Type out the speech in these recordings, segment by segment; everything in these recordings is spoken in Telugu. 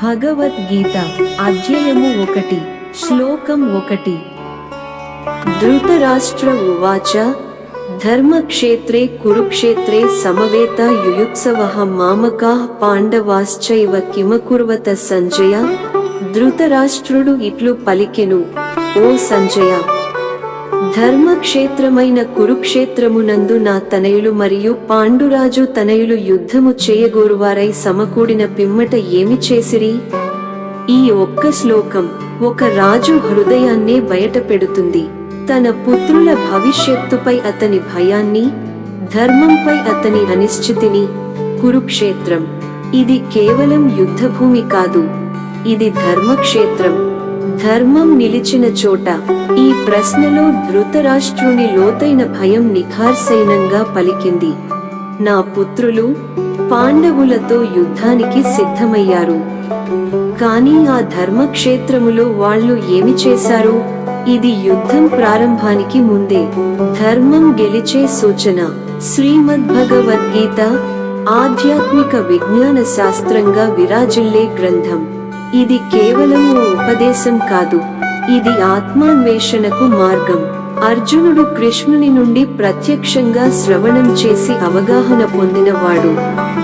భగవద్గీత అధ్యాయము 1 శ్లోకం 1 ధృతరాష్ట్ర ఉవాచ ధర్మక్షేత్రే కురుక్షేత్రే సమవేత యుయుత్సవః మామకాః పాండవాశ్చైవ కిమకుర్వత సంజయ. ధృతరాష్ట్రుడు ఇట్లు పలికెను, ఓ సంజయ, ధర్మక్షేత్రమైన కురుక్షేత్రమునందు నా తనయులు మరియు పాండురాజు తనయులు యుద్ధము చేయగోరువారై సమకూడిన పిమ్మట ఏమి చేసిరి? ఈ ఒక్క శ్లోకం ఒక రాజు హృదయాన్నే బయటపెడుతుంది. తన పుత్రుల భవిష్యత్తుపై అతని భయాన్ని, ధర్మంపై అతని అనిశ్చితిని. కురుక్షేత్రం ఇది కేవలం యుద్ధభూమి కాదు, ఇది ధర్మక్షేత్రం, ధర్మం నిలిచిన చోట. ఈ ప్రశ్నలో ధృతరాష్ట్రుని లోతైన భయం నిఖార్సైనంగా పలికింది. నా పుత్రులు పాండవులతో యుద్ధానికి సిద్ధమయ్యారు, కానీ ఆ ధర్మక్షేత్రములో వాళ్ళు ఏమి చేశారు? ఇది యుద్ధం ప్రారంభానికి ముందే ధర్మం గెలిచే సూచన. శ్రీమద్భగవద్గీత ఆధ్యాత్మిక విజ్ఞాన శాస్త్రంగా విరాజిల్లే గ్రంథం. ఇది కేవలం ఓ ఉపదేశం కాదు, ఇది ఆత్మాన్వేషణకు మార్గం. అర్జునుడు కృష్ణుని నుండి ప్రత్యక్షంగా శ్రవణం చేసి అవగాహన పొందినవాడు.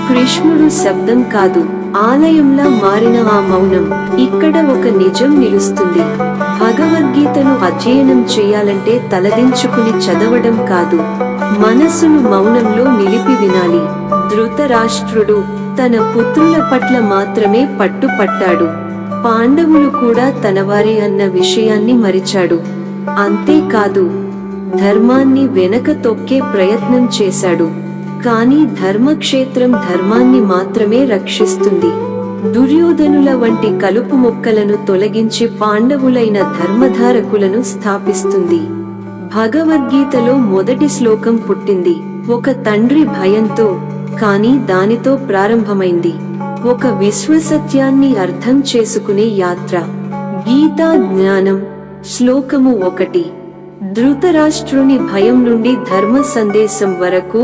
కృష్ణుడు శబ్దం కాదు, ఆలయంలా మారిన ఆ మౌనం. ఇక్కడ ఒక నిజం నిలుస్తుంది. భగవద్గీతను అధ్యయనం చేయాలంటే తలదించుకుని చదవడం కాదు, మనసును మౌనంలో నిలిపి వినాలి. ధృతరాష్ట్రుడు తన పుత్రుల పట్ల మాత్రమే పట్టుపట్టాడు. పాండవులు కూడా తనవారే అన్న విషయాన్ని మరిచాడు. అంతేకాదు, ధర్మాన్ని వెనక తొక్కే ప్రయత్నం చేశాడు. కానీ ధర్మక్షేత్రం ధర్మాన్ని మాత్రమే రక్షిస్తుంది. దుర్యోధనుల వంటి కలుపు మొక్కలను తొలగించి పాండవులైన ధర్మధారకులను స్థాపిస్తుంది. భగవద్గీతలో మొదటి శ్లోకం పుట్టింది ఒక తండ్రి భయంతో, కానీ దానితో ప్రారంభమైంది ఒక విశ్వసత్యాన్ని అర్థం చేసుకునే యాత్ర. గీతా జ్ఞానం శ్లోకము 1 ధృతరాష్ట్రుని భయం నుండి ధర్మ సందేశం వరకు.